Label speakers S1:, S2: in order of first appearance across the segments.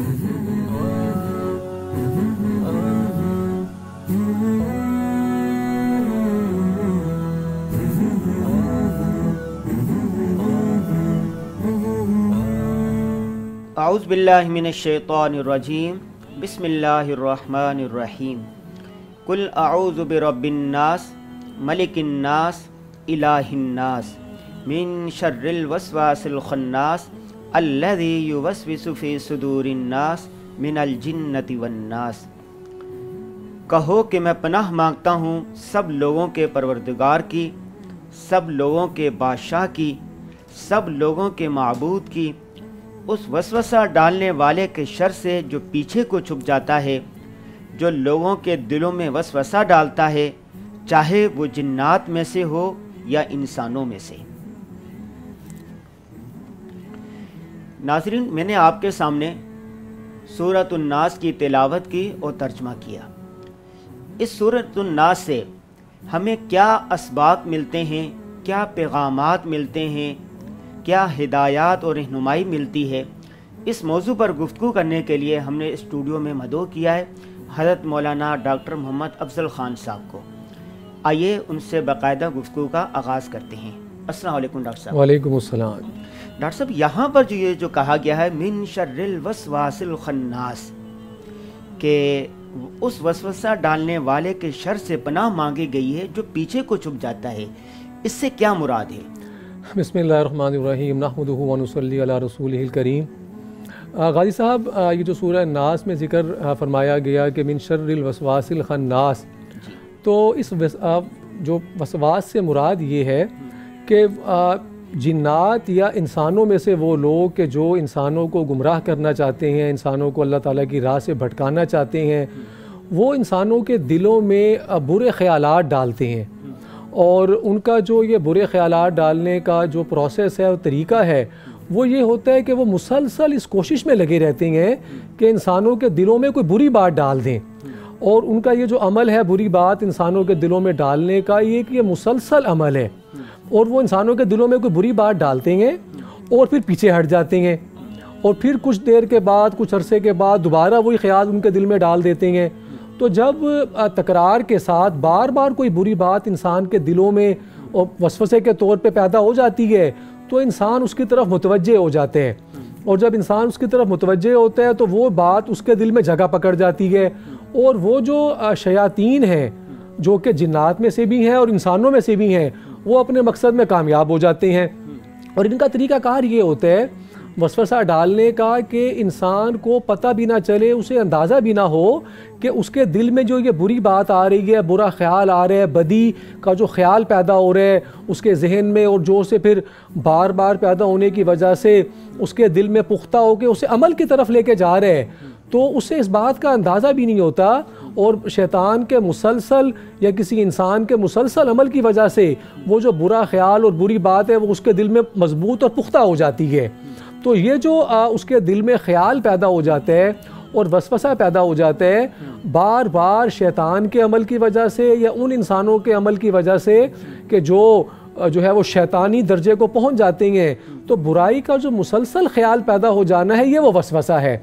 S1: اعوذ باللہ من الشیطان الرجیم بسم اللہ الرحمن الرحیم قل اعوذ برب الناس ملک الناس الہ الناس من شر الوسواس الخناس الذی یوسوس فی صدور الناس من الجنۃ والناس۔ کہو کہ میں پناہ مانگتا ہوں سب لوگوں کے پروردگار کی، سب لوگوں کے بادشاہ کی، سب لوگوں کے معبود کی، اس وسوسہ ڈالنے والے کے شر سے جو پیچھے کو چھپ جاتا ہے، جو لوگوں کے دلوں میں وسوسہ ڈالتا ہے، چاہے وہ جنات میں سے ہو یا انسانوں میں سے۔ ناظرین، میں نے آپ کے سامنے سورۃ الناس کی تلاوت کی اور ترجمہ کیا۔ اس سورۃ الناس سے ہمیں کیا اسباق ملتے ہیں، کیا پیغامات ملتے ہیں، کیا ہدایات اور رہنمائی ملتی ہے، اس موضوع پر گفتگو کرنے کے لیے ہم نے اسٹوڈیو میں مدعو کیا ہے حضرت مولانا ڈاکٹر محمد افضل خان صاحب کو۔ آئیے ان سے باقاعدہ گفتگو کا آغاز کرتے ہیں۔ السلام علیکم ڈاکٹر صاحب۔
S2: وعلیکم السلام۔
S1: ڈاکٹر صاحب، یہاں پر جو کہا گیا ہے من شر الوسواس الخناس، کہ اس وسوسہ ڈالنے والے کے شر سے پناہ مانگی گئی ہے جو پیچھے کو چھپ جاتا ہے، اس سے کیا مراد ہے؟
S2: بسم اللہ الرحمن الرحیم، نحمدہ ونصلی علی رسولہ الکریم۔ غازی صاحب، یہ جو سورہ الناس میں ذکر فرمایا گیا کہ من شر الوسواس الخناس، تو اس جو وسواس سے مراد یہ ہے کہ جنات یا انسانوں میں سے وہ لوگ کہ جو انسانوں کو گمراہ کرنا چاہتے ہیں، انسانوں کو اللہ تعالیٰ کی راہ سے بھٹکانا چاہتے ہیں، وہ انسانوں کے دلوں میں برے خیالات ڈالتے ہیں، اور ان کا جو یہ برے خیالات ڈالنے کا جو پروسیس ہے اور طریقہ ہے وہ یہ ہوتا ہے کہ وہ مسلسل اس کوشش میں لگے رہتے ہیں کہ انسانوں کے دلوں میں کوئی بری بات ڈال دیں، اور ان کا یہ جو عمل ہے بری بات انسانوں کے دلوں میں ڈالنے کا، یہ مسلسل عمل ہے، اور وہ انسانوں کے دلوں میں کوئی بری بات ڈالتے ہیں اور پھر پیچھے ہٹ جاتے ہیں، اور پھر کچھ دیر کے بعد، کچھ عرصے کے بعد دوبارہ وہی خیال ان کے دل میں ڈال دیتے ہیں۔ تو جب تکرار کے ساتھ بار بار کوئی بری بات انسان کے دلوں میں وسوسے کے طور پہ پیدا ہو جاتی ہے تو انسان اس کی طرف متوجہ ہو جاتے ہیں، اور جب انسان اس کی طرف متوجہ ہوتا ہے تو وہ بات اس کے دل میں جگہ پکڑ جاتی ہے، اور وہ جو شیاطین ہیں جو کہ جنات میں سے بھی ہیں اور انسانوں میں سے بھی ہیں، وہ اپنے مقصد میں کامیاب ہو جاتے ہیں۔ اور ان کا طریقہ کار یہ ہوتا ہے وسوسہ ڈالنے کا کہ انسان کو پتہ بھی نہ چلے، اسے اندازہ بھی نہ ہو کہ اس کے دل میں جو یہ بری بات آ رہی ہے، برا خیال آ رہا ہے، بدی کا جو خیال پیدا ہو رہا ہے اس کے ذہن میں، اور جو اسے پھر بار بار پیدا ہونے کی وجہ سے اس کے دل میں پختہ ہو کے اسے عمل کی طرف لے کے جا رہے ہیں، تو اسے اس بات کا اندازہ بھی نہیں ہوتا، اور شیطان کے مسلسل یا کسی انسان کے مسلسل عمل کی وجہ سے وہ جو برا خیال اور بری بات ہے وہ اس کے دل میں مضبوط اور پختہ ہو جاتی ہے۔ تو یہ جو اس کے دل میں خیال پیدا ہو جاتا ہے اور وسوسہ پیدا ہو جاتا ہے، بار بار شیطان کے عمل کی وجہ سے یا ان انسانوں کے عمل کی وجہ سے کہ جو ہے وہ شیطانی درجے کو پہنچ جاتے ہیں، تو برائی کا جو مسلسل خیال پیدا ہو جانا ہے یہ وہ وسوسہ ہے۔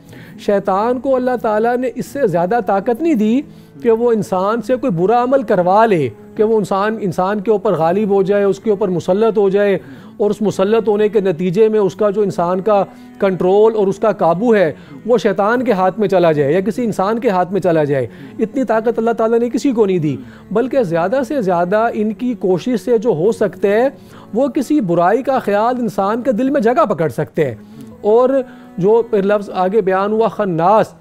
S2: شیطان کو اللہ تعالیٰ نے اس سے زیادہ طاقت نہیں دی کہ وہ انسان سے کوئی برا عمل کروا لے، کہ وہ انسان کے اوپر غالب ہو جائے، اس کے اوپر مسلط ہو جائے، اور اس مسلط ہونے کے نتیجے میں اس کا جو انسان کا کنٹرول اور اس کا قابو ہے وہ شیطان کے ہاتھ میں چلا جائے یا کسی انسان کے ہاتھ میں چلا جائے۔ اتنی طاقت اللہ تعالیٰ نے کسی کو نہیں دی، بلکہ زیادہ سے زیادہ ان کی کوشش سے جو ہو سکتے ہیں وہ کسی برائی کا خیال انسان کے دل میں جگہ پکڑ سکتے ہیں۔ اور جو لفظ آگے بیان ہوا خناس،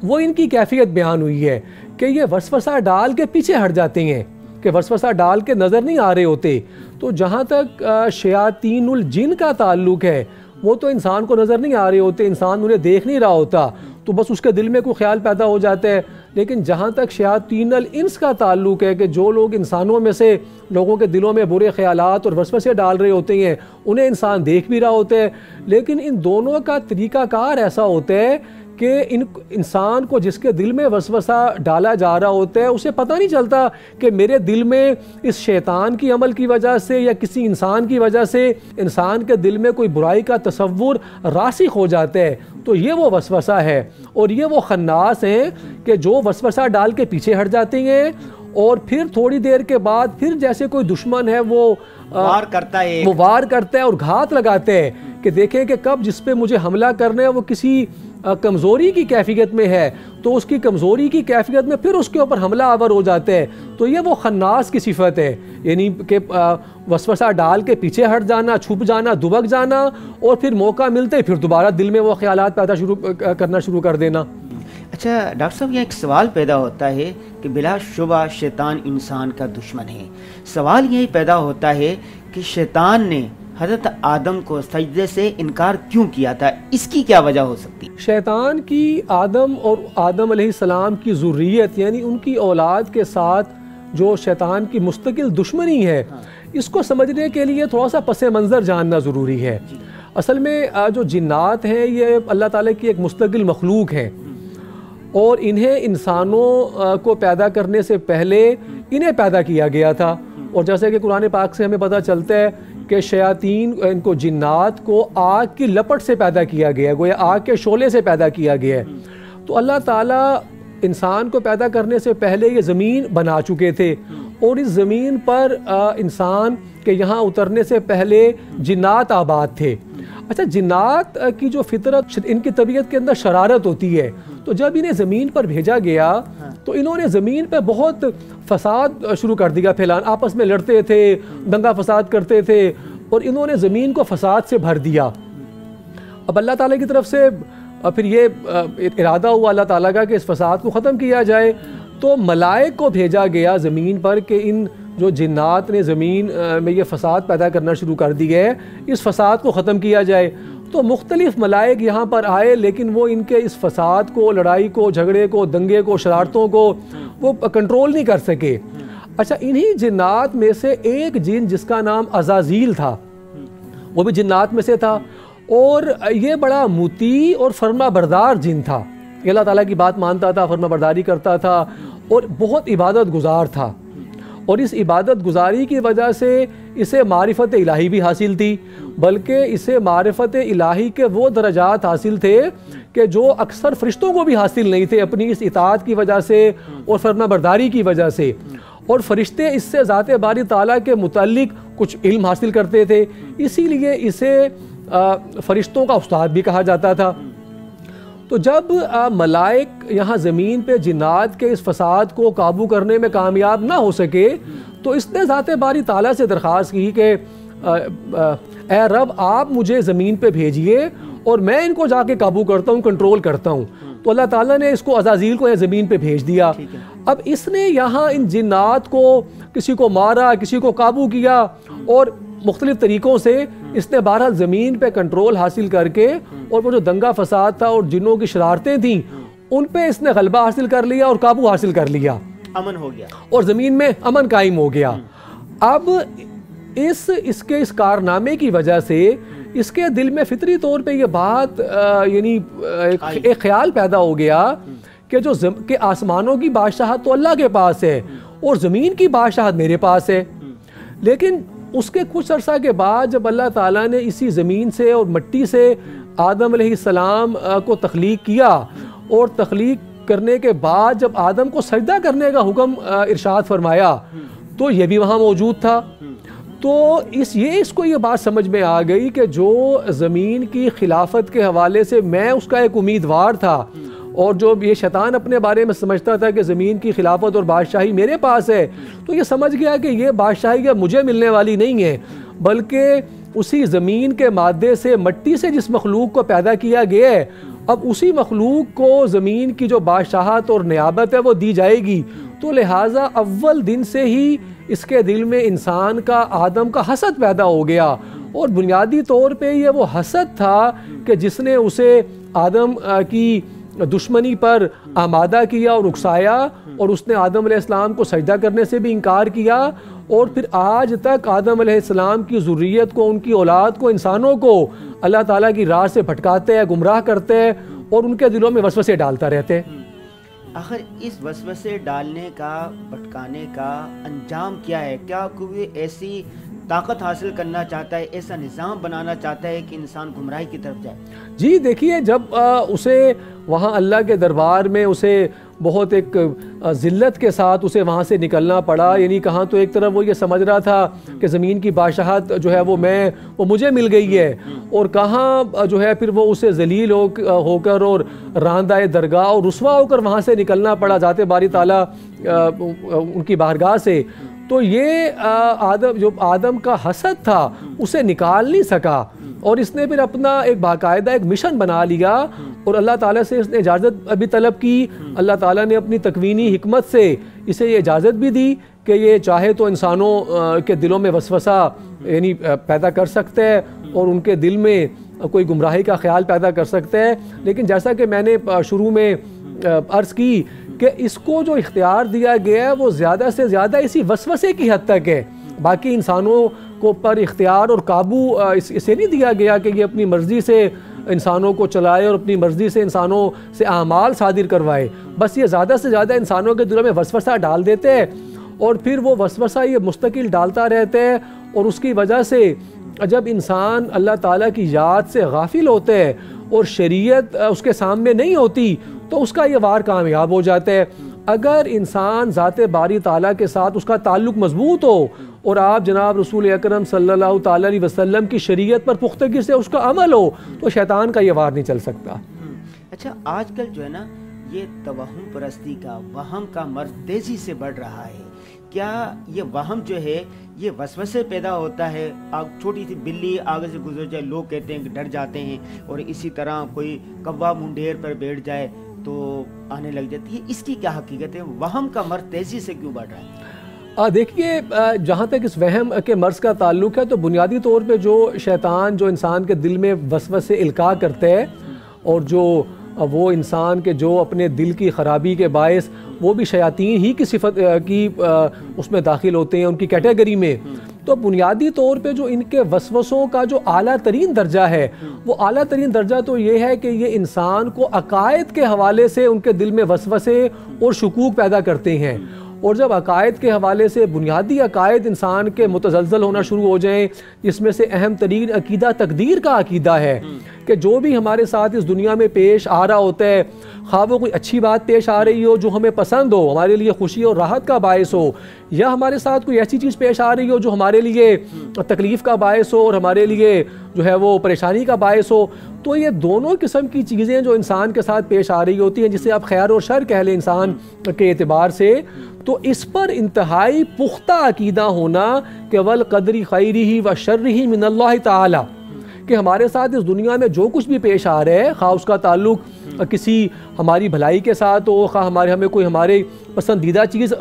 S2: وہ ان کی کیفیت بیان ہوئی ہے کہ یہ وسوسہ ڈال کے پیچھے ہٹ جاتے ہیں، کہ وسوسہ ڈال کے نظر نہیں آ رہے ہوتے۔ تو جہاں تک شیاطین الجن کا تعلق ہے وہ تو انسان کو نظر نہیں آ رہے ہوتے، انسان انہیں دیکھ نہیں رہا ہوتا، تو بس اس کے دل میں کوئی خیال پیدا ہو جاتا ہے۔ لیکن جہاں تک شیاطین الانس کا تعلق ہے کہ جو لوگ انسانوں میں سے لوگوں کے دلوں میں برے خیالات اور وسوسے ڈال رہے ہوتے ہیں، انہیں انسان دیکھ بھی رہا ہوتا ہے، لیکن ان دونوں کا طریقہ کار ایسا ہوتا ہے کہ انسان کو جس کے دل میں وسوسہ ڈالا جا رہا ہوتا ہے اسے پتہ نہیں چلتا کہ میرے دل میں اس شیطان کی عمل کی وجہ سے یا کسی انسان کی وجہ سے انسان کے دل میں کوئی برائی کا تصور راسخ ہو جاتا ہے. تو یہ وہ وسوسہ ہے اور یہ وہ خناس ہیں کہ جو وسوسہ ڈال کے پیچھے ہٹ جاتے ہیں اور پھر تھوڑی دیر کے بعد پھر جیسے کوئی دشمن ہے وہ
S1: وار کرتا ہے
S2: اور گھات لگاتے ہیں کہ دیکھیں کہ کب جس پہ مجھے حملہ کرنا ہے وہ کسی کمزوری کی کیفیت میں ہے تو اس کی کمزوری کی کیفیت میں پھر اس کے اوپر حملہ آور ہو جاتے ہیں. تو یہ وہ خناس کی صفت ہے, یعنی کہ وسوسہ ڈال کے پیچھے ہٹ جانا, چھپ جانا, دبک جانا اور پھر موقع ملتے پھر دوبارہ دل میں وہ خیالات کرنا شروع کر دینا.
S1: اچھا ڈاکٹر صاحب, یہ ایک سوال پیدا ہوتا ہے کہ بلا شبہ شیطان انسان کا دشمن ہے. سوال یہی پیدا ہوتا ہے کہ شیطان نے حضرت آدم کو سجدے سے انکار کیوں کیا تھا, اس کی کیا وجہ ہو سکتی؟
S2: شیطان کی آدم اور آدم علیہ السلام کی ذریت یعنی ان کی اولاد کے ساتھ جو شیطان کی مستقل دشمنی ہے, اس کو سمجھنے کے لیے تھوڑا سا پس منظر جاننا ضروری ہے. اصل میں جو جنات ہیں یہ اللہ تعالیٰ کی ایک مستقل مخلوق ہے اور انہیں انسانوں کو پیدا کرنے سے پہلے انہیں پیدا کیا گیا تھا. اور جیسے کہ قرآن پاک سے ہمیں پتہ چلتا ہے کہ شیاطین ان کو جنات کو آگ کی لپٹ سے پیدا کیا گیا ہے, گویا آگ کے شعلے سے پیدا کیا گیا ہے. تو اللہ تعالیٰ انسان کو پیدا کرنے سے پہلے یہ زمین بنا چکے تھے اور اس زمین پر انسان کے یہاں اترنے سے پہلے جنات آباد تھے. اچھا, جنات کی جو فطرت, ان کی طبیعت کے اندر شرارت ہوتی ہے, تو جب انہیں زمین پر بھیجا گیا تو انہوں نے زمین پہ بہت فساد شروع کر دیا پھیلانا, آپس میں لڑتے تھے, دنگا فساد کرتے تھے اور انہوں نے زمین کو فساد سے بھر دیا. اب اللہ تعالیٰ کی طرف سے پھر یہ ارادہ ہوا اللہ تعالیٰ کا کہ اس فساد کو ختم کیا جائے, تو ملائک کو بھیجا گیا زمین پر کہ ان جو جنات نے زمین میں یہ فساد پیدا کرنا شروع کر دی ہے اس فساد کو ختم کیا جائے. تو مختلف ملائک یہاں پر آئے لیکن وہ ان کے اس فساد کو, لڑائی کو, جھگڑے کو, دنگے کو, شرارتوں کو وہ کنٹرول نہیں کر سکے. اچھا, انہی جنات میں سے ایک جن جس کا نام عزازیل تھا وہ بھی جنات میں سے تھا اور یہ بڑا مطیع اور فرما بردار جن تھا. یہ اللہ تعالیٰ کی بات مانتا تھا, فرما برداری کرتا تھا اور بہت عبادت گزار تھا. اور اس عبادت گزاری کی وجہ سے اسے معرفت الہی بھی حاصل تھی, بلکہ اسے معرفت الہی کے وہ درجات حاصل تھے کہ جو اکثر فرشتوں کو بھی حاصل نہیں تھے اپنی اس اطاعت کی وجہ سے اور فرما برداری کی وجہ سے. اور فرشتے اس سے ذات باری تعالیٰ کے متعلق کچھ علم حاصل کرتے تھے, اسی لیے اسے فرشتوں کا استاد بھی کہا جاتا تھا. تو جب ملائک یہاں زمین پہ جنات کے اس فساد کو قابو کرنے میں کامیاب نہ ہو سکے تو اس نے ذات باری تعالیٰ سے درخواست کی کہ اے رب آپ مجھے زمین پہ بھیجئے اور میں ان کو جا کے قابو کرتا ہوں, کنٹرول کرتا ہوں. تو اللہ تعالیٰ نے اس کو عزازیل کو زمین پہ بھیج دیا. اب اس نے یہاں ان جنات کو کسی کو مارا, کسی کو قابو کیا اور مختلف طریقوں سے اس نے بہرحال زمین پہ کنٹرول حاصل کر کے اور وہ جو دنگا فساد تھا اور جنوں کی شرارتیں تھیں ان پہ اس نے غلبہ حاصل کر لیا اور قابو حاصل کر لیا,
S1: امن ہو گیا اور
S2: زمین میں امن قائم ہو گیا. اب اس کے اس کارنامے کی وجہ سے اس کے دل میں فطری طور پہ یہ بات یعنی ایک خیال پیدا ہو گیا کہ آسمانوں کی بادشاہت تو اللہ کے پاس ہے اور زمین کی بادشاہت میرے پاس ہے. لیکن اس کے کچھ عرصہ کے بعد جب اللہ تعالیٰ نے اسی زمین سے اور مٹی سے آدم علیہ السلام کو تخلیق کیا اور تخلیق کرنے کے بعد جب آدم کو سجدہ کرنے کا حکم ارشاد فرمایا تو یہ بھی وہاں موجود تھا. تو اس کو یہ بات سمجھ میں آ گئی کہ جو زمین کی خلافت کے حوالے سے میں اس کا ایک امیدوار تھا اور جو یہ شیطان اپنے بارے میں سمجھتا تھا کہ زمین کی خلافت اور بادشاہی میرے پاس ہے, تو یہ سمجھ گیا کہ یہ بادشاہی مجھے ملنے والی نہیں ہے بلکہ اسی زمین کے مادے سے, مٹی سے جس مخلوق کو پیدا کیا گیا ہے اب اسی مخلوق کو زمین کی جو بادشاہت اور نیابت ہے وہ دی جائے گی. تو لہٰذا اول دن سے ہی اس کے دل میں انسان کا, آدم کا حسد پیدا ہو گیا اور بنیادی طور پہ یہ وہ حسد تھا کہ جس نے اسے آدم کی دشمنی پر آمادہ کیا اور اکسایا، اور اس نے آدم علیہ السلام کو سجدہ کرنے سے بھی انکار کیا، اور پھر آج تک آدم علیہ السلام کی ذریت کو، ان کی اولاد کو، انسانوں کو اللہ تعالیٰ کی راہ سے بھٹکاتے ہیں، گمراہ کرتے ہیں، اور ان کے دلوں میں وسوسے ڈالتا رہتے ہیں۔
S1: آخر اس وسوسے ڈالنے کا، بھٹکانے کا انجام کیا ہے؟ کیا کوئی ایسی طاقت حاصل کرنا چاہتا ہے، ایسا نظام بنانا چاہتا ہے کہ انسان گمراہی کی طرف جائے؟
S2: جی دیکھیے، جب اسے وہاں اللہ کے دربار میں اسے بہت ایک ذلت کے ساتھ اسے وہاں سے نکلنا پڑا، یعنی کہاں تو ایک طرف وہ یہ سمجھ رہا تھا کہ زمین کی بادشاہت جو ہے وہ مجھے مل گئی ہے، اور کہاں جو ہے پھر وہ اسے ذلیل ہو کر اور راندہ درگاہ اور رسوا ہو کر وہاں سے نکلنا پڑا ذات باری تعالیٰ ان کی بارگاہ سے۔ تو یہ آدم کا حسد تھا، اسے نکال نہیں سکا، اور اس نے پھر اپنا ایک باقاعدہ ایک مشن بنا لیا، اور اللہ تعالیٰ سے اس نے اجازت بھی طلب کی۔ اللہ تعالیٰ نے اپنی تکوینی حکمت سے اسے یہ اجازت بھی دی کہ یہ چاہے تو انسانوں کے دلوں میں وسوسہ یعنی پیدا کر سکتے ہیں، اور ان کے دل میں کوئی گمراہی کا خیال پیدا کر سکتے ہیں، لیکن جیسا کہ میں نے شروع میں عرض کی کہ اس کو جو اختیار دیا گیا ہے وہ زیادہ سے زیادہ اسی وسوسے کی حد تک ہے، باقی انسانوں کو پر اختیار اور قابو اسے نہیں دیا گیا کہ یہ اپنی مرضی سے انسانوں کو چلائے اور اپنی مرضی سے انسانوں سے اعمال صادر کروائے۔ بس یہ زیادہ سے زیادہ انسانوں کے دلوں میں وسوسہ ڈال دیتے ہیں، اور پھر وہ وسوسہ یہ مستقل ڈالتا رہتے ہیں، اور اس کی وجہ سے جب انسان اللہ تعالیٰ کی یاد سے غافل ہوتے ہیں اور شریعت اس کے سامنے نہیں ہوتی تو اس کا یہ وار کامیاب ہو جاتا ہے۔ اگر انسان ذات باری تعالیٰ کے ساتھ اس کا تعلق مضبوط ہو، اور آپ جناب رسول اکرم صلی اللہ تعالیٰ علیہ وسلم کی شریعت پر پختگی سے اس کا عمل ہو، تو شیطان کا یہ وار نہیں چل سکتا۔
S1: اچھا، آج کل جو ہے نا یہ توہم پرستی کا، وہم کا مرض تیزی سے بڑھ رہا ہے۔ کیا یہ وہم جو ہے یہ وسوسے پیدا ہوتا ہے؟ چھوٹی سی بلی آگے سے گزر جائے، لوگ کہتے ہیں کہ ڈر جاتے ہیں، اور اسی طرح کوئی کوا منڈیر پر بیٹھ جائے تو آنے لگ جاتی ہے۔ اس کی کیا حقیقت ہے؟ وہم کا مرض تیزی سے کیوں بڑھ رہا ہے؟
S2: دیکھیے، جہاں تک اس وہم کے مرض کا تعلق ہے تو بنیادی طور پہ جو شیطان جو انسان کے دل میں وسوسے القاء کرتے ہیں، اور جو وہ انسان کے جو اپنے دل کی خرابی کے باعث وہ بھی شیاطین ہی کی صفت کی اس میں داخل ہوتے ہیں، ان کی کیٹیگری میں، تو بنیادی طور پہ جو ان کے وسوسوں کا جو اعلیٰ ترین درجہ ہے، وہ اعلیٰ ترین درجہ تو یہ ہے کہ یہ انسان کو عقائد کے حوالے سے ان کے دل میں وسوسے اور شکوک پیدا کرتے ہیں۔ اور جب عقائد کے حوالے سے بنیادی عقائد انسان کے متزلزل ہونا شروع ہو جائیں، جس میں سے اہم ترین عقیدہ تقدیر کا عقیدہ ہے کہ جو بھی ہمارے ساتھ اس دنیا میں پیش آ رہا ہوتا ہے، خواہ وہ کوئی اچھی بات پیش آ رہی ہو جو ہمیں پسند ہو، ہمارے لیے خوشی اور راحت کا باعث ہو، یا ہمارے ساتھ کوئی ایسی چیز پیش آ رہی ہو جو ہمارے لیے تکلیف کا باعث ہو اور ہمارے لیے جو ہے وہ پریشانی کا باعث ہو، تو یہ دونوں قسم کی چیزیں جو انسان کے ساتھ پیش آ رہی ہوتی ہیں، جسے آپ خیر اور شر کہہ لیں انسان کے اعتبار سے، تو اس پر انتہائی پختہ عقیدہ ہونا کہ والقدر خیرہ و شرہ من اللہ تعالی، کہ ہمارے ساتھ اس دنیا میں جو کچھ بھی پیش آ رہا ہے، خواہ اس کا تعلق کسی ہماری بھلائی کے ساتھ ہو، خواہ ہمیں کوئی ہمارے پسندیدہ چیز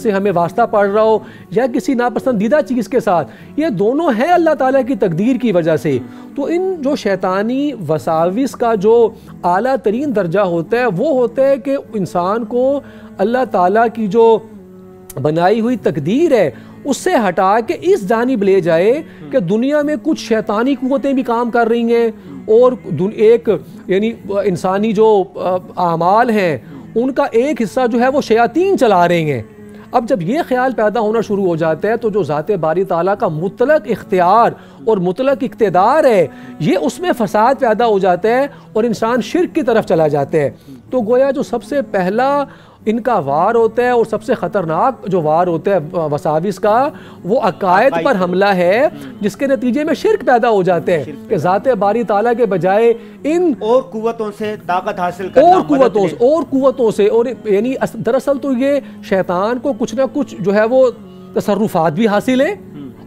S2: سے ہمیں واسطہ پڑ رہا ہو، یا کسی ناپسندیدہ چیز کے ساتھ، یہ دونوں ہیں اللہ تعالیٰ کی تقدیر کی وجہ سے۔ تو ان جو شیطانی وساوس کا جو اعلیٰ ترین درجہ ہوتا ہے وہ ہوتا ہے کہ انسان کو اللہ تعالیٰ کی جو بنائی ہوئی تقدیر ہے اس سے ہٹا کے اس جانب لے جائے کہ دنیا میں کچھ شیطانی قوتیں بھی کام کر رہی ہیں، اور ایک یعنی انسانی جو اعمال ہیں ان کا ایک حصہ جو ہے وہ شیاطین چلا رہے ہیں۔ اب جب یہ خیال پیدا ہونا شروع ہو جاتا ہے تو جو ذات باری تعالیٰ کا مطلق اختیار اور مطلق اقتدار ہے، یہ اس میں فساد پیدا ہو جاتا ہے اور انسان شرک کی طرف چلا جاتا ہے۔ تو گویا جو سب سے پہلا ان کا وار ہوتا ہے اور سب سے خطرناک جو وار ہوتا ہے وساوس کا، وہ عقائد پر حملہ ہے، جس کے نتیجے میں شرک پیدا ہو جاتے ہیں کہ ذات باری تعالیٰ کے بجائے ان
S1: اور قوتوں سے طاقت حاصل کرنا،
S2: اور قوتوں سے اور یعنی دراصل تو یہ شیطان کو کچھ نہ کچھ جو ہے وہ تصرفات بھی حاصل ہے،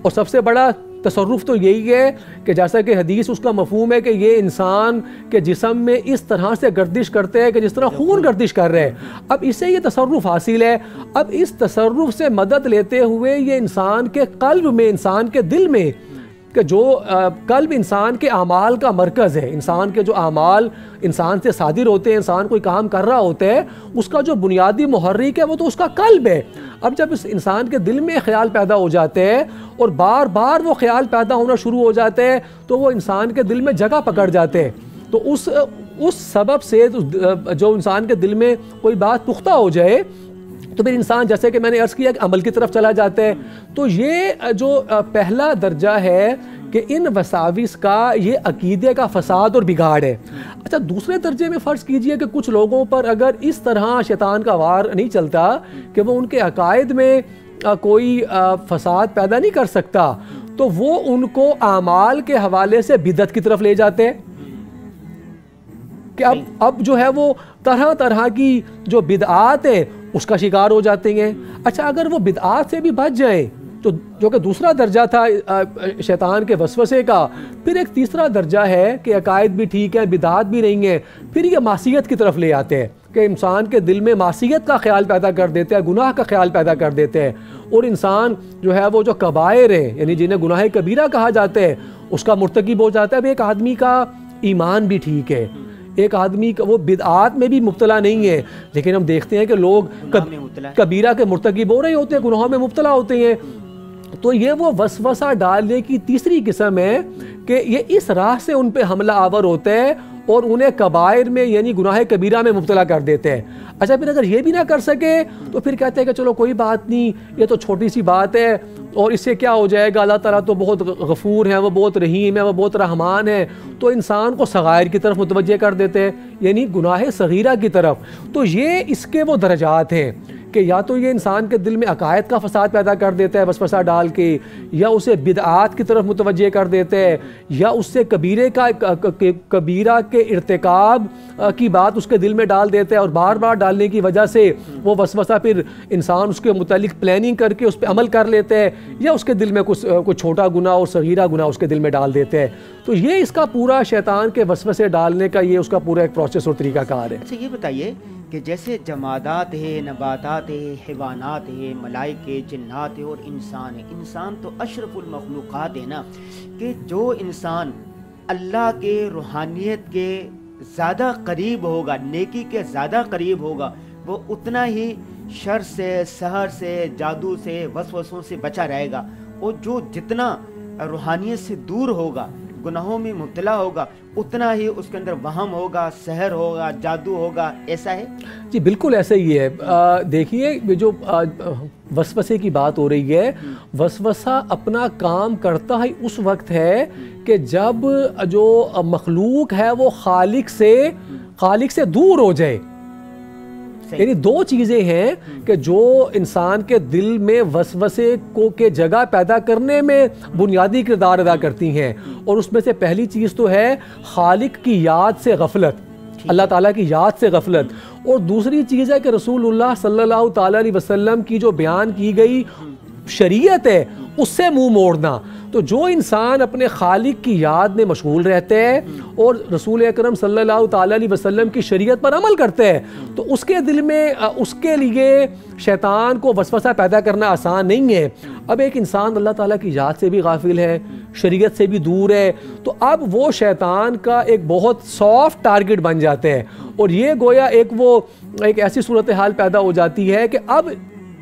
S2: اور سب سے بڑا تصرف تو یہی ہے کہ جیسا کہ حدیث اس کا مفہوم ہے کہ یہ انسان کے جسم میں اس طرح سے گردش کرتے ہیں کہ جس طرح خون گردش کر رہے ہیں۔ اب اسے یہ تصرف حاصل ہے، اب اس تصرف سے مدد لیتے ہوئے یہ انسان کے قلب میں، انسان کے دل میں کہ جو قلب انسان کے اعمال کا مرکز ہے، انسان کے جو اعمال انسان سے صادر ہوتے ہیں، انسان کوئی کام کر رہا ہوتا ہے، اس کا جو بنیادی محرک ہے وہ تو اس کا قلب ہے۔ اب جب اس انسان کے دل میں خیال پیدا ہو جاتے ہیں اور بار بار وہ خیال پیدا ہونا شروع ہو جاتے ہیں تو وہ انسان کے دل میں جگہ پکڑ جاتے ہیں، تو اس سبب سے جو انسان کے دل میں کوئی بات پختہ ہو جائے تو پھر انسان، جیسے کہ میں نے عرض کیا، کہ عمل کی طرف چلا جاتا ہے۔ تو یہ جو پہلا درجہ ہے کہ ان وساوس کا یہ عقیدے کا فساد اور بگاڑ ہے۔ اچھا، دوسرے درجے میں فرض کیجئے کہ کچھ لوگوں پر اگر اس طرح شیطان کا وار نہیں چلتا کہ وہ ان کے عقائد میں کوئی فساد پیدا نہیں کر سکتا، تو وہ ان کو اعمال کے حوالے سے بدعت کی طرف لے جاتے ہیں کہ اب جو ہے وہ طرح طرح کی جو بدعات ہیں اس کا شکار ہو جاتے ہیں۔ اچھا، اگر وہ بدعات سے بھی بچ جائیں تو جو کہ دوسرا درجہ تھا شیطان کے وسوسے کا، پھر ایک تیسرا درجہ ہے کہ عقائد بھی ٹھیک ہے، بدعات بھی نہیں ہیں، پھر یہ معصیت کی طرف لے آتے ہیں کہ انسان کے دل میں معصیت کا خیال پیدا کر دیتے ہیں، گناہ کا خیال پیدا کر دیتے ہیں، اور انسان جو ہے وہ جو کبائر ہیں، یعنی جنہیں گناہ کبیرہ کہا جاتا ہے، اس کا مرتکب ہو جاتا ہے۔ اب ایک آدمی کا ایمان بھی ٹھیک ہے، ایک آدمی کا وہ بدعات میں بھی مبتلا نہیں ہے، لیکن ہم دیکھتے ہیں کہ لوگ کبیرہ کے مرتکب ہو رہے ہوتے ہیں، گناہوں میں مبتلا ہوتے ہیں، تو یہ وہ وسوسہ ڈالنے کی تیسری قسم ہے کہ یہ اس راہ سے ان پہ حملہ آور ہوتا ہے اور انہیں کبائر میں یعنی گناہ کبیرہ میں مبتلا کر دیتے ہیں۔ اچھا، پھر اگر یہ بھی نہ کر سکے تو پھر کہتے ہیں کہ چلو کوئی بات نہیں، یہ تو چھوٹی سی بات ہے اور اس سے کیا ہو جائے گا، اللہ تعالیٰ تو بہت غفور ہے، وہ بہت رحیم ہے، وہ بہت رحمان ہے، تو انسان کو صغائر کی طرف متوجہ کر دیتے ہیں، یعنی گناہ صغیرہ کی طرف۔ تو یہ اس کے وہ درجات ہیں کہ یا تو یہ انسان کے دل میں عقائد کا فساد پیدا کر دیتا ہے وسوسہ ڈال کے، یا اسے بدعات کی طرف متوجہ کر دیتا ہے، یا اس سے کبیرہ کے ارتکاب کی بات اس کے دل میں ڈال دیتا ہے، اور بار بار ڈالنے کی وجہ سے وہ وسوسہ پھر انسان اس کے متعلق پلاننگ کر کے اس پہ عمل کر لیتا ہے، یا اس کے دل میں کوئی چھوٹا گناہ اور صغیرہ گناہ اس کے دل میں ڈال دیتے ہیں۔ تو یہ اس کا پورا شیطان کے وسوسے ڈالنے کا یہ اس کا پورا ایک پروسیس اور طریقہ کار ہے۔
S1: اچھا، یہ بتائیے کہ جیسے جمادات ہے، نباتات ہے، حیوانات ہے، ملائکے، جنات ہے اور انسان ہے، انسان تو اشرف المخلوقات ہے نا، کہ جو انسان اللہ کے روحانیت کے زیادہ قریب ہوگا، نیکی کے زیادہ قریب ہوگا، وہ اتنا ہی شر سے، سحر سے، جادو سے، وسوسوں سے بچا رہے گا، اور جو جتنا روحانیت سے دور ہوگا، گناہوں میں مبتلا ہوگا، اتنا ہی اس کے اندر وہم ہوگا، سحر ہوگا، جادو ہوگا۔ ایسا ہے؟
S2: جی بالکل ایسا ہی ہے۔ دیکھیے جو وسوسے کی بات ہو رہی ہے، وسوسہ اپنا کام کرتا ہی اس وقت ہے کہ جب جو مخلوق ہے وہ خالق سے دور ہو جائے۔ یعنی دو چیزیں ہیں کہ جو انسان کے دل میں وسوسے کو کے جگہ پیدا کرنے میں بنیادی کردار ادا کرتی ہیں، اور اس میں سے پہلی چیز تو ہے خالق کی یاد سے غفلت، اللہ تعالیٰ کی یاد سے غفلت، اور دوسری چیز ہے کہ رسول اللہ صلی اللہ تعالیٰ علیہ وسلم کی جو بیان کی گئی شریعت ہے اس سے منہ موڑنا۔ تو جو انسان اپنے خالق کی یاد میں مشغول رہتے ہیں اور رسول اکرم صلی اللہ تعالیٰ علیہ وسلم کی شریعت پر عمل کرتے ہیں، تو اس کے دل میں اس کے لیے شیطان کو وسوسہ پیدا کرنا آسان نہیں ہے۔ اب ایک انسان اللہ تعالیٰ کی یاد سے بھی غافل ہے، شریعت سے بھی دور ہے، تو اب وہ شیطان کا ایک بہت سافٹ ٹارگٹ بن جاتے ہیں، اور یہ گویا ایک ایسی صورتحال پیدا ہو جاتی ہے کہ اب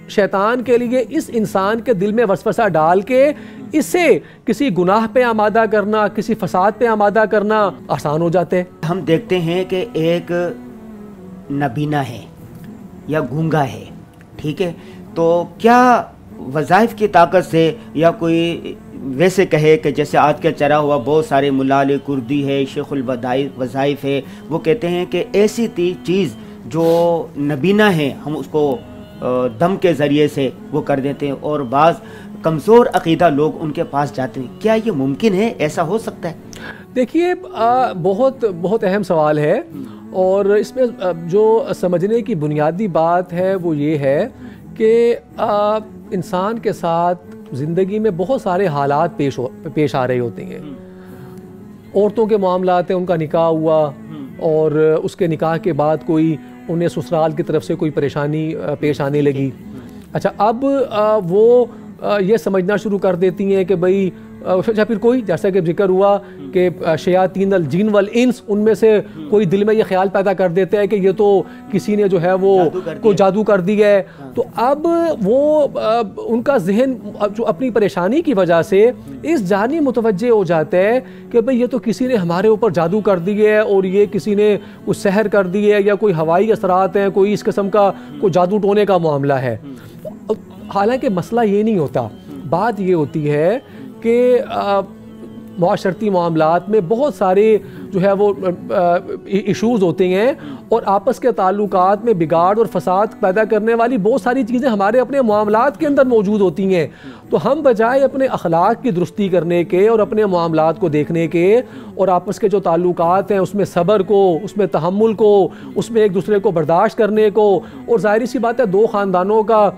S2: شیطان کے لیے اس انسان کے دل میں وسوسہ ڈال کے اسے کسی گناہ پہ آمادہ کرنا، کسی فساد پہ آمادہ کرنا آسان ہو جاتے ہیں۔
S1: ہم دیکھتے ہیں کہ ایک نابینا ہے یا گونگا ہے، ٹھیک ہے، تو کیا وظائف کی طاقت سے، یا کوئی ویسے کہے کہ جیسے آج کل چرا ہوا بہت سارے ملال کردی ہے، شیخ الوظائف ہے، وہ کہتے ہیں کہ ایسی چیز جو نابینا ہے ہم اس کو دم کے ذریعے سے وہ کر دیتے ہیں، اور بعض کمزور عقیدہ لوگ ان کے پاس جاتے ہیں۔ کیا یہ ممکن ہے؟ ایسا ہو سکتا ہے؟
S2: دیکھیے بہت اہم سوال ہے، اور اس میں جو سمجھنے کی بنیادی بات ہے وہ یہ ہے کہ انسان کے ساتھ زندگی میں بہت سارے حالات پیش آ رہے ہوتے ہیں۔ عورتوں کے معاملات ہیں، ان کا نکاح ہوا اور اس کے نکاح کے بعد انہیں سسرال کی طرف سے کوئی پریشانی پیش آنے لگی۔ اچھا، اب وہ یہ سمجھنا شروع کر دیتی ہیں کہ بھئی یا پھر کوئی جیسا کہ ذکر ہوا کہ شیاطین الجن والانس ان میں سے کوئی دل میں یہ خیال پیدا کر دیتا ہے کہ یہ تو کسی نے جو ہے وہ کو جادو کر دیا ہے، تو اب وہ ان کا ذہن جو اپنی پریشانی کی وجہ سے اس جانب متوجہ ہو جاتا ہے کہ بھئی یہ تو کسی نے ہمارے اوپر جادو کر دیا ہے، اور یہ کسی نے کچھ سحر کر دی ہے، یا کوئی ہوائی اثرات ہیں، کوئی اس قسم کا کوئی جادو ٹونے کا معاملہ ہے۔ حالانکہ مسئلہ یہ نہیں ہوتا، بات یہ ہوتی ہے کہ معاشرتی معاملات میں بہت سارے جو ہے وہ ایشوز ہوتے ہیں، اور آپس کے تعلقات میں بگاڑ اور فساد پیدا کرنے والی بہت ساری چیزیں ہمارے اپنے معاملات کے اندر موجود ہوتی ہیں۔ تو ہم بجائے اپنے اخلاق کی درستی کرنے کے اور اپنے معاملات کو دیکھنے کے اور آپس کے جو تعلقات ہیں اس میں صبر کو، اس میں تحمل کو، اس میں ایک دوسرے کو برداشت کرنے کو، اور ظاہری سی بات ہے دو خاندانوں کا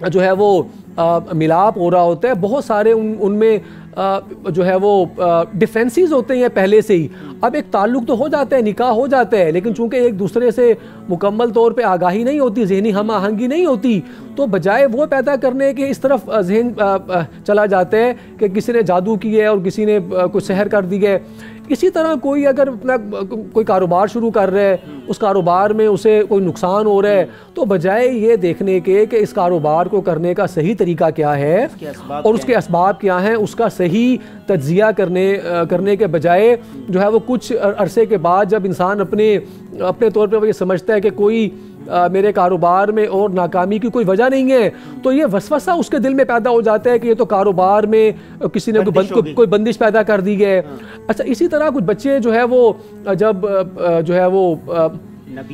S2: جو ہے وہ ملاپ ہو رہا ہوتا ہے، بہت سارے ان میں جو ہے وہ ڈیفینسز ہوتے ہیں پہلے سے ہی۔ اب ایک تعلق تو ہو جاتا ہے، نکاح ہو جاتا ہے، لیکن چونکہ ایک دوسرے سے مکمل طور پہ آگاہی نہیں ہوتی، ذہنی ہم آہنگی نہیں ہوتی، تو بجائے وہ پیدا کرنے کے اس طرف ذہن چلا جاتا ہے کہ کسی نے جادو کی ہے اور کسی نے کچھ سحر کر دی ہے۔ اسی طرح کوئی اگر اپنا کوئی کاروبار شروع کر رہا ہے، اس کاروبار میں اسے کوئی نقصان ہو رہا ہے، تو بجائے یہ دیکھنے کے کہ اس کاروبار کو کرنے کا صحیح طریقہ کیا ہے اور اس کے اسباب کیا ہیں، اس کا صحیح تجزیہ کرنے کے بجائے جو ہے وہ کچھ عرصے کے بعد جب انسان اپنے طور پہ وہ یہ سمجھتا ہے کہ کوئی میرے کاروبار میں اور ناکامی کی کوئی وجہ نہیں ہے، تو یہ وسوسہ اس کے دل میں پیدا ہو جاتا ہے کہ یہ تو کاروبار میں کسی نے کوئی بندش پیدا کر دی ہے۔ اچھا، اسی طرح کچھ بچے جو ہے وہ جب جو ہے وہ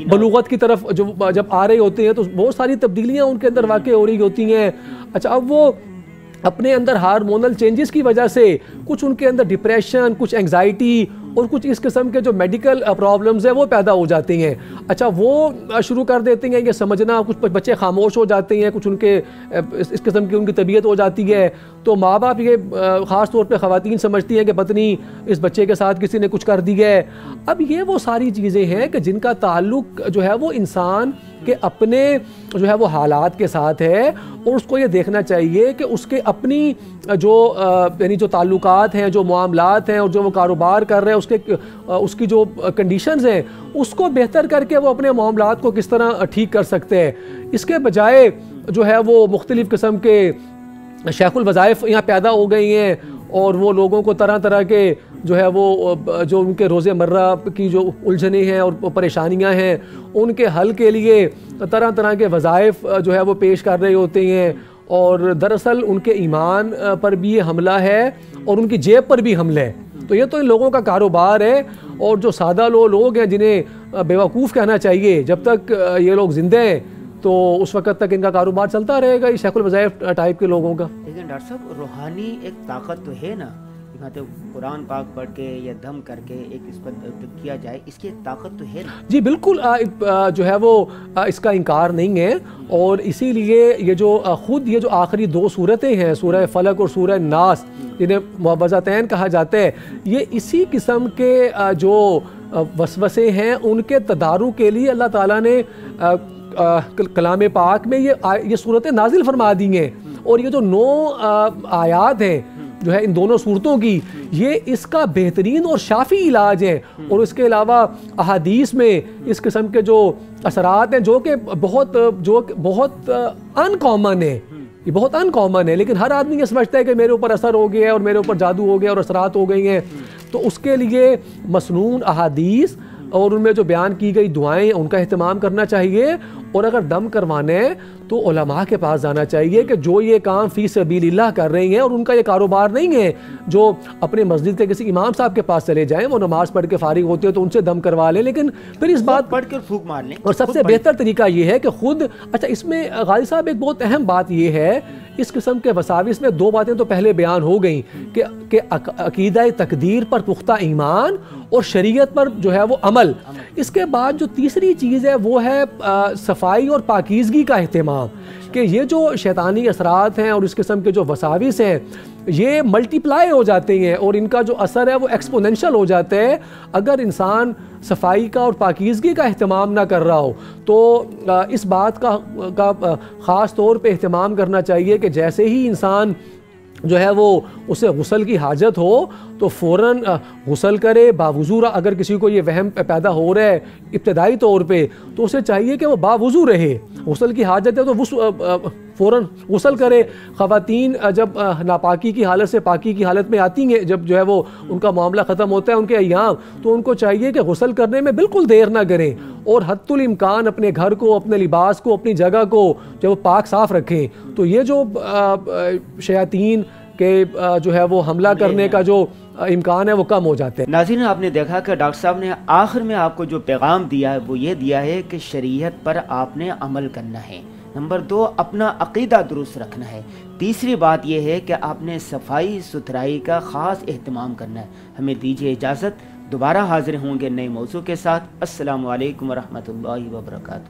S2: بلوغت کی طرف جب آ رہے ہوتے ہیں تو بہت ساری تبدیلیاں ان کے اندر واقع ہو رہی ہوتی ہیں۔ اچھا، اب وہ اپنے اندر ہارمونل چینجز کی وجہ سے کچھ ان کے اندر ڈپریشن، کچھ انگزائٹی اور کچھ اس قسم کے جو میڈیکل پرابلمز ہیں وہ پیدا ہو جاتے ہیں۔ اچھا، وہ شروع کر دیتے ہیں یہ سمجھنا، کچھ بچے خاموش ہو جاتے ہیں، کچھ ان کے اس قسم کی ان کی طبیعت ہو جاتی ہے، تو ماں باپ یہ خاص طور پہ خواتین سمجھتی ہیں کہ پتہ نہیں اس بچے کے ساتھ کسی نے کچھ کر دیا ہے۔ اب یہ وہ ساری چیزیں ہیں کہ جن کا تعلق جو ہے وہ انسان کے اپنے جو ہے وہ حالات کے ساتھ ہے، اور اس کو یہ دیکھنا چاہیے کہ اس کے اپنی جو یعنی جو تعلقات ہیں، جو معاملات ہیں، اور جو وہ کاروبار کر رہے ہیں اس کی جو کنڈیشنز ہیں اس کو بہتر کر کے وہ اپنے معاملات کو کس طرح ٹھیک کر سکتے ہیں۔ اس کے بجائے جو ہے وہ مختلف قسم کے شیخ الوظائف یہاں پیدا ہو گئی ہیں، اور وہ لوگوں کو طرح طرح کے جو ہے وہ جو ان کے روز مرہ کی جو الجھنیں ہیں اور پریشانیاں ہیں ان کے حل کے لیے طرح طرح کے وظائف جو ہے وہ پیش کر رہے ہوتے ہیں، اور دراصل ان کے ایمان پر بھی یہ حملہ ہے اور ان کی جیب پر بھی حملہ ہے۔ تو یہ تو ان لوگوں کا کاروبار ہے، اور جو سادہ لوگ ہیں جنہیں بیوقوف کہنا چاہیے، جب تک یہ لوگ زندہ ہیں تو اس وقت تک ان کا کاروبار چلتا رہے گا، یہ شیخ الوظائف ٹائپ کے لوگوں کا۔
S1: لیکن ڈاکٹر صاحب، روحانی ایک طاقت تو ہے نا، قرآن پاک پڑھ کے یا دم کر کے ایک اس پر کیا جائے، اس کی ایک طاقت تو ہے نا؟
S2: جی بالکل، جو ہے وہ اس کا انکار نہیں ہے، اور اسی لیے یہ جو خود یہ جو آخری دو صورتیں ہیں، سورہ فلق اور سورہ ناس، جنہیں معوذتین کہا جاتا ہے، یہ اسی قسم کے جو وسوسے ہیں ان کے تدارک کے لیے اللہ تعالیٰ نے کلام پاک میں یہ صورتیں نازل فرما دی ہیں، اور یہ جو 9 آیات ہیں جو ہے ان دونوں صورتوں کی، یہ اس کا بہترین اور شافی علاج ہے۔ اور اس کے علاوہ احادیث میں اس قسم کے جو اثرات ہیں جو کہ بہت ان کامن ہے، یہ بہت ان کامن ہے، لیکن ہر آدمی یہ سمجھتا ہے کہ میرے اوپر اثر ہو گیا ہے اور میرے اوپر جادو ہو گیا اور اثرات ہو گئی ہیں، تو اس کے لیے مسنون احادیث اور ان میں جو بیان کی گئی دعائیں ان کا اہتمام کرنا چاہیے، اور اگر دم کروانا ہے تو علماء کے پاس جانا چاہیے کہ جو یہ کام فی سبیل اللہ کر رہے ہیں، اور ان کا یہ کاروبار نہیں ہے جو اپنے مسجد کے کسی امام صاحب کے پاس چلے جائیں، وہ نماز پڑھ کے فارغ ہوتے ہیں تو ان سے دم کروا لیں، لیکن پھر اس بات
S1: پڑھ کر پھونک مار لیں۔ اور
S2: سب سے بہتر طریقہ یہ ہے کہ خود اچھا، اس میں غازی صاحب ایک بہت اہم بات یہ ہے، اس قسم کے وساوس میں 2 باتیں تو پہلے بیان ہو گئیں کہ عقیدہ تقدیر پر پختہ ایمان اور شریعت پر جو ہے وہ عمل۔ اس کے بعد جو تیسری چیز ہے وہ ہے صفائی اور پاکیزگی کا اہتمام، کہ یہ جو شیطانی اثرات ہیں اور اس قسم کے جو وساوس ہیں یہ ملٹی پلائی ہو جاتے ہیں، اور ان کا جو اثر ہے وہ ایکسپوننشل ہو جاتا ہے اگر انسان صفائی کا اور پاکیزگی کا اہتمام نہ کر رہا ہو۔ تو اس بات کا خاص طور پہ اہتمام کرنا چاہیے کہ جیسے ہی انسان جو ہے وہ اسے غسل کی حاجت ہو تو فوراً غسل کرے باوضو. اگر کسی کو یہ وہم پیدا ہو رہا ہے ابتدائی طور پہ تو اسے چاہیے کہ وہ باوضو رہے. غسل کی حاجت ہے تو فوراً غسل کرے. خواتین جب ناپاکی کی حالت سے پاکی کی حالت میں آتی ہیں, جب جو ہے وہ ان کا معاملہ ختم ہوتا ہے ان کے ایام, تو ان کو چاہیے کہ غسل کرنے میں بالکل دیر نہ کریں اور حتی الامکان اپنے گھر کو, اپنے لباس کو, اپنی جگہ کو جو پاک صاف رکھیں. تو یہ جو شیاطین کے جو ہے وہ حملہ کرنے کا جو امکان ہے وہ کم ہو جاتے ہیں.
S1: ناظرین, آپ نے دیکھا کہ ڈاکٹر صاحب نے آخر میں آپ کو جو پیغام دیا ہے وہ یہ دیا ہے کہ شریعت پر آپ نے عمل کرنا ہے. نمبر 2, اپنا عقیدہ درست رکھنا ہے. تیسری بات یہ ہے کہ آپ نے صفائی ستھرائی کا خاص اہتمام کرنا ہے. ہمیں دیجیے اجازت, دوبارہ حاضر ہوں گے نئے موضوع کے ساتھ. السلام علیکم ورحمۃ اللہ وبرکاتہ.